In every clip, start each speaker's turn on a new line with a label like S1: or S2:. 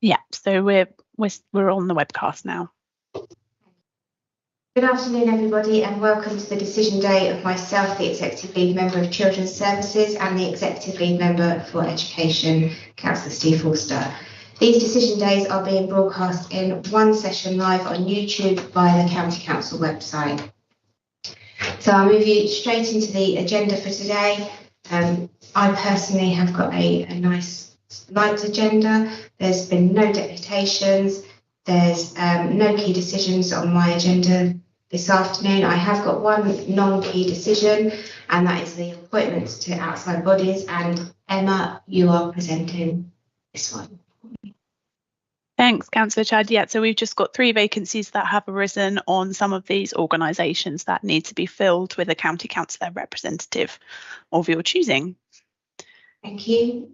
S1: Yeah, so we're on the webcast now.
S2: Good afternoon, everybody, and welcome to the decision day of myself, the Executive Lead Member of Children's Services, and the Executive Lead Member for Education, Councillor Steve Forster. These decision days are being broadcast in one session live on YouTube via the County Council website. So I'll move you straight into the agenda for today. I personally have got a nice light agenda. There's been no deputations. There's no key decisions on my agenda this afternoon. I have got one non-key decision, and that is the appointments to outside bodies. And Emma, you are presenting this one.
S1: Thanks, Councillor Chad. Yeah, so we've just got 3 vacancies that have arisen on some of these organisations that need to be filled with a county councillor representative of your choosing.
S2: Thank you.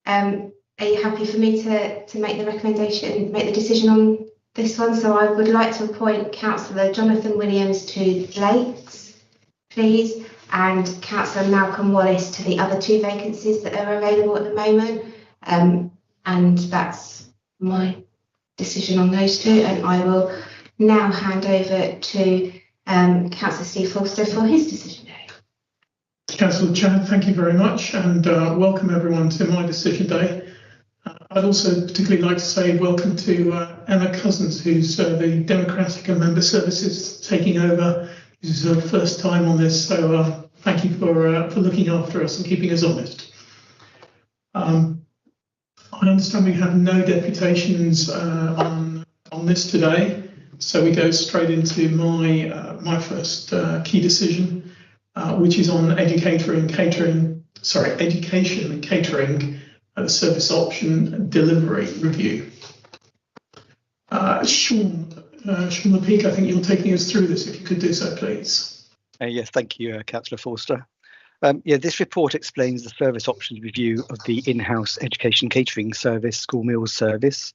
S2: Are you happy for me to make the recommendation, make the decision on this one? So I would like to appoint Councillor Jonathan Williams to Lakes, please, and Councillor Malcolm Wallace to the other 2 vacancies that are available at the moment. And that's my decision on those 2, and I will now hand over to Councillor Steve Forster for his decision day.
S3: Councillor Chad, thank you very much, and welcome everyone to my decision day. I'd also particularly like to say welcome to Emma Cousins, who's the Democratic and Member Services taking over. This is her first time on this, so thank you for looking after us and keeping us honest. I understand we have no deputations on this today, so we go straight into my first key decision, which is on education and catering, service option delivery review. Sean McPeak, I think you're taking us through this, if you could do so, please.
S4: Yes, thank you, Councillor Forster. This report explains the service options review of the in-house education catering service, school meals service.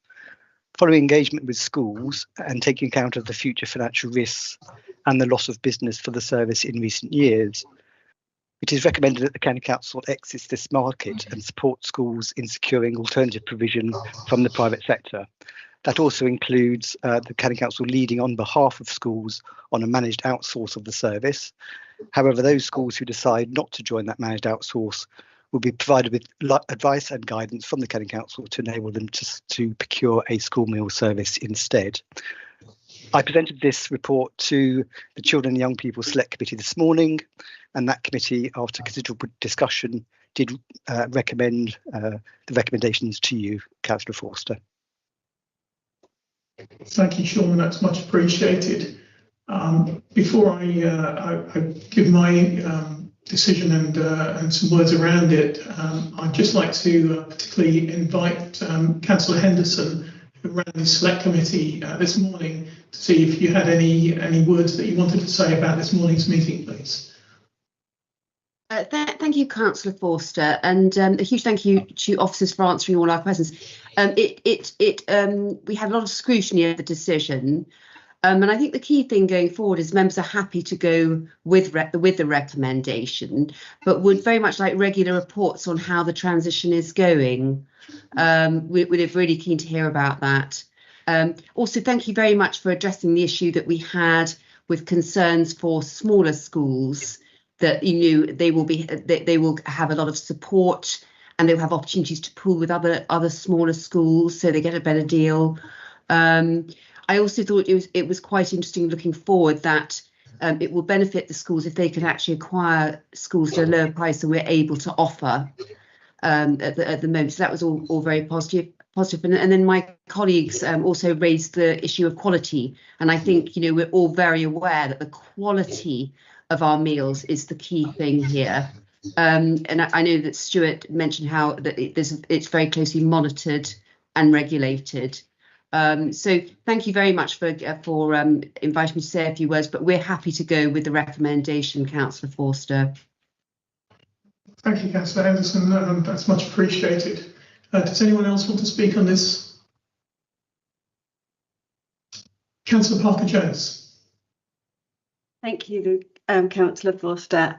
S4: Following engagement with schools and taking account of the future financial risks and the loss of business for the service in recent years, it is recommended that the County Council exits this market and support schools in securing alternative provision from the private sector. That also includes the County Council leading on behalf of schools on a managed outsource of the service. However, those schools who decide not to join that managed outsource will be provided with advice and guidance from the County Council to enable them to procure a school meal service instead. I presented this report to the Children and Young People Select Committee this morning, and that committee, after considerable discussion, did recommend the recommendations to you, Councillor Forster.
S3: Thank you, Sean. That's much appreciated. Before I give my decision and some words around it, I'd just like to particularly invite Councillor Henderson, who ran the Select Committee this morning, to see if you had any words that you wanted to say about this morning's meeting, please.
S5: Thank you, Councillor Forster, and a huge thank you to officers for answering all our questions. We had a lot of scrutiny of the decision, and I think the key thing going forward is members are happy to go with the recommendation, but would very much like regular reports on how the transition is going. We're really keen to hear about that. Also, thank you very much for addressing the issue that we had with concerns for smaller schools, that they will have a lot of support and they'll have opportunities to pool with other smaller schools, so they get a better deal. I also thought it was quite interesting looking forward that it will benefit the schools if they can actually acquire schools at a lower price than we're able to offer at the moment. So that was all very positive. And then my colleagues also raised the issue of quality, and I think we're all very aware that the quality of our meals is the key thing here. And I know that Stuart mentioned how that it's very closely monitored and regulated. So thank you very much for inviting me to say a few words, but we're happy to go with the recommendation, Councillor Forster.
S3: Thank you, Councillor Henderson. That's much appreciated. Does anyone else want to speak on this? Councillor Parker-Jones.
S6: Thank you, Luke. Councillor Forster.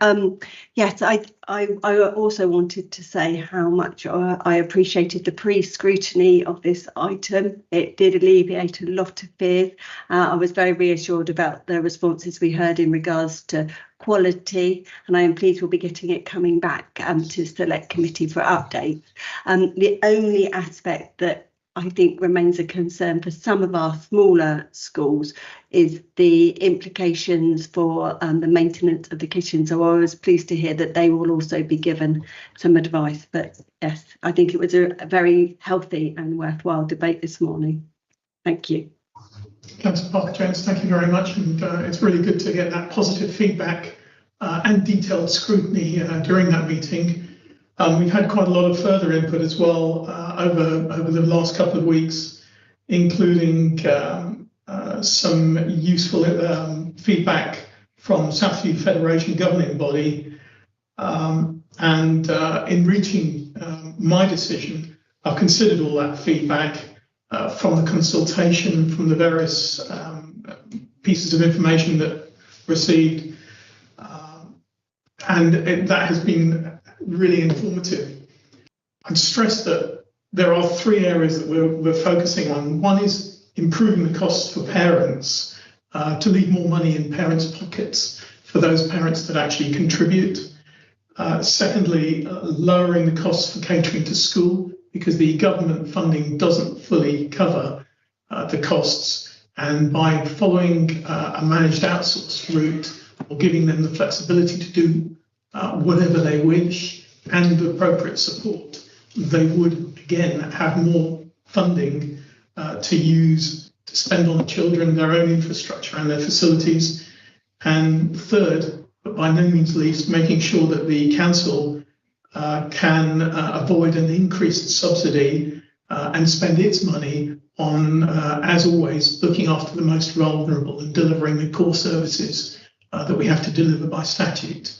S6: Yes, I also wanted to say how much I appreciated the pre-scrutiny of this item. It did alleviate a lot of fears. I was very reassured about the responses we heard in regards to quality, and I am pleased we'll be getting it coming back to Select Committee for updates. The only aspect that I think remains a concern for some of our smaller schools is the implications for the maintenance of the kitchen. So I was pleased to hear that they will also be given some advice. But yes, I think it was a very healthy and worthwhile debate this morning. Thank you.
S3: Councillor Parker-Jones, thank you very much. And it's really good to get that positive feedback and detailed scrutiny during that meeting. We've had quite a lot of further input as well over the last couple of weeks, including some useful feedback from Southview Federation governing body. And in reaching my decision, I've considered all that feedback from the consultation, from the various pieces of information that received, and that has been really informative. I'd stress that there are three areas that we're focusing on. One is improving the costs for parents, to leave more money in parents' pockets for those parents that actually contribute. Secondly, lowering the costs for catering to school, because the government funding doesn't fully cover the costs. And by following a managed outsource route, or giving them the flexibility to do whatever they wish and the appropriate support, they would again have more funding to use to spend on the children, their own infrastructure and their facilities. And third, but by no means least, making sure that the council can avoid an increased subsidy and spend its money on, as always, looking after the most vulnerable and delivering the core services that we have to deliver by statute.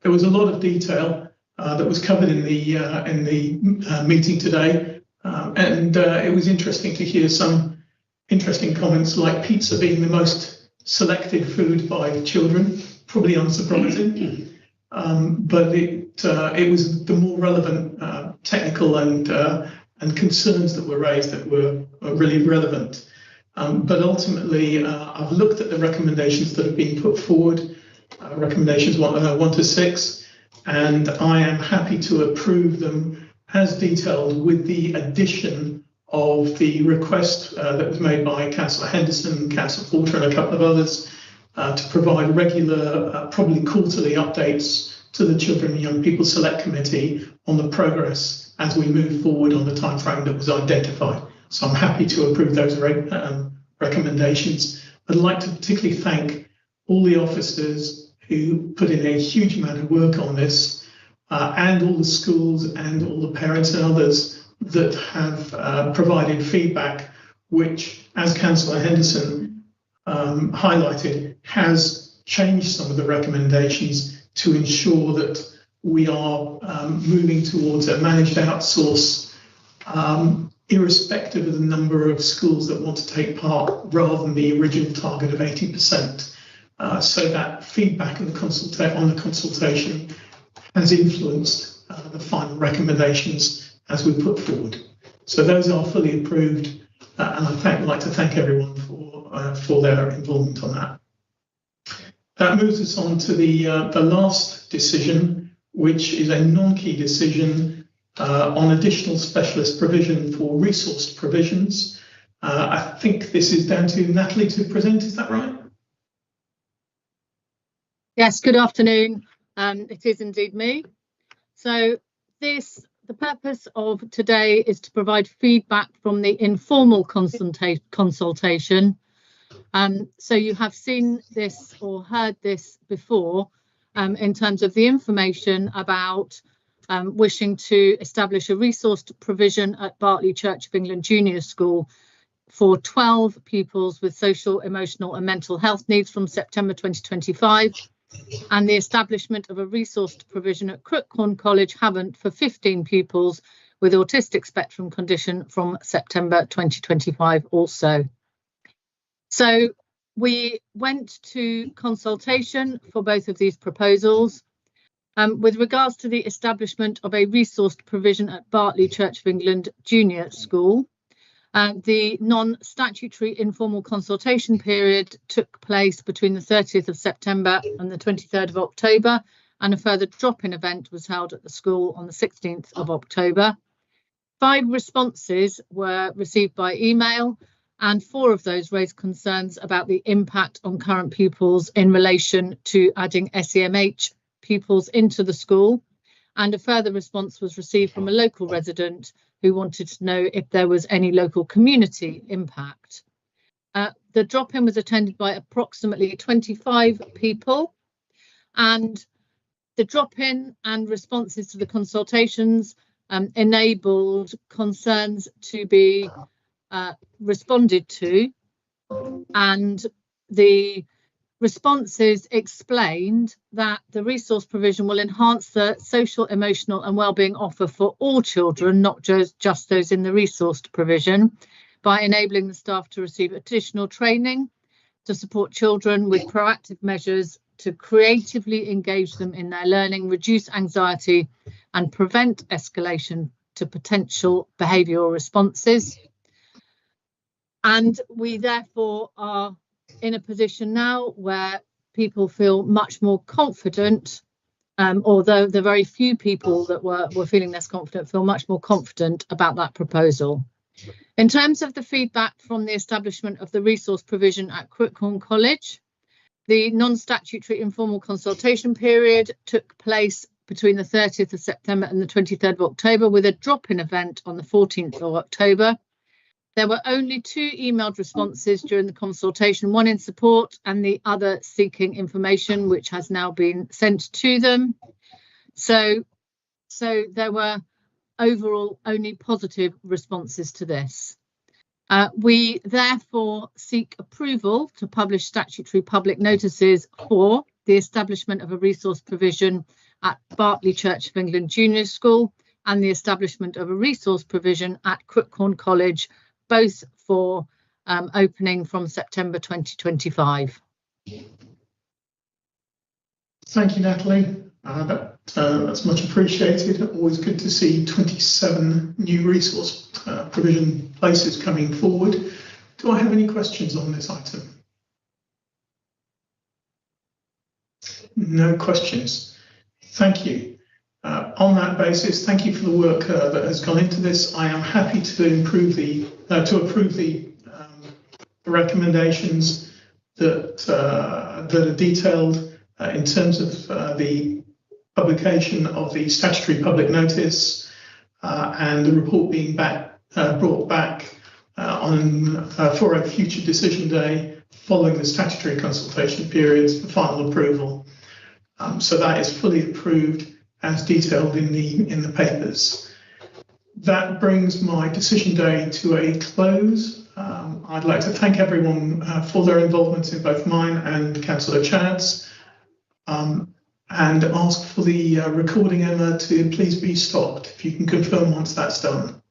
S3: There was a lot of detail that was covered in the meeting today, and it was interesting to hear some interesting comments, like pizza being the most selected food by children, probably unsurprising, but it was the more relevant technical and concerns that were raised that were really relevant. But ultimately, I've looked at the recommendations that have been put forward, recommendations 1 to 6, and I am happy to approve them as detailed, with the addition of the request that was made by Councillor Henderson, Councillor Porter and a couple of others to provide regular, probably quarterly updates to the Children and Young People Select Committee on the progress as we move forward on the timeframe that was identified. So I'm happy to approve those recommendations. I'd like to particularly thank all the officers who put in a huge amount of work on this, and all the schools and all the parents and others that have provided feedback, which, as Councillor Henderson highlighted, has changed some of the recommendations to ensure that we are moving towards a managed outsource, irrespective of the number of schools that want to take part, rather than the original target of 80%. So that feedback and the consultation has influenced the final recommendations as we put forward. So those are fully approved, and I'd like to thank everyone for their involvement on that. That moves us on to the last decision, which is a non-key decision on additional specialist provision for resource provisions. I think this is down to Natalie to present, is that right?
S7: Yes, good afternoon. It is indeed me. So the purpose of today is to provide feedback from the informal consultation. So you have seen this or heard this before in terms of the information about wishing to establish a resource provision at Bartley Church of England Junior School for 12 pupils with social, emotional and mental health needs from September 2025, and the establishment of a resource provision at Crookhorn College, Havant, for 15 pupils with autistic spectrum condition from September 2025 also. So we went to consultation for both of these proposals. With regards to the establishment of a resourced provision at Bartley Church of England Junior School, the non-statutory informal consultation period took place between the 30th of September and the 23rd of October, and a further drop-in event was held at the school on the 16th of October. 5 responses were received by email, and 4 of those raised concerns about the impact on current pupils in relation to adding SEMH pupils into the school, and a further response was received from a local resident who wanted to know if there was any local community impact. The drop-in was attended by approximately 25 people, and the drop-in and responses to the consultations enabled concerns to be responded to, and the responses explained that the resource provision will enhance the social, emotional and wellbeing offer for all children, not just those in the resourced provision, by enabling the staff to receive additional training to support children with proactive measures to creatively engage them in their learning, reduce anxiety and prevent escalation to potential behavioural responses. And we therefore are in a position now where people feel much more confident, although the very few people that were feeling less confident feel much more confident about that proposal. In terms of the feedback from the establishment of the resource provision at Crookhorn College, the non-statutory informal consultation period took place between the 30th of September and the 23rd of October, with a drop-in event on the 14th of October. There were only 2 emailed responses during the consultation, one in support and the other seeking information, which has now been sent to them. So there were overall only positive responses to this. We therefore seek approval to publish statutory public notices for the establishment of a resource provision at Bartley Church of England Junior School and the establishment of a resource provision at Crookhorn College, both for opening from September 2025.
S3: Thank you, Natalie. That's much appreciated. Always good to see 27 new resource provision places coming forward. Do I have any questions on this item? No questions. Thank you. On that basis, thank you for the work that has gone into this. I am happy to approve the recommendations that are detailed in terms of the publication of the statutory public notice and the report being brought back for a future decision day following the statutory consultation periods for final approval. So that is fully approved as detailed in the papers. That brings my decision day to a close. I'd like to thank everyone for their involvement in both mine and Councillor Chad's, and ask for the recording, Emma, to please be stopped, if you can confirm once that's done.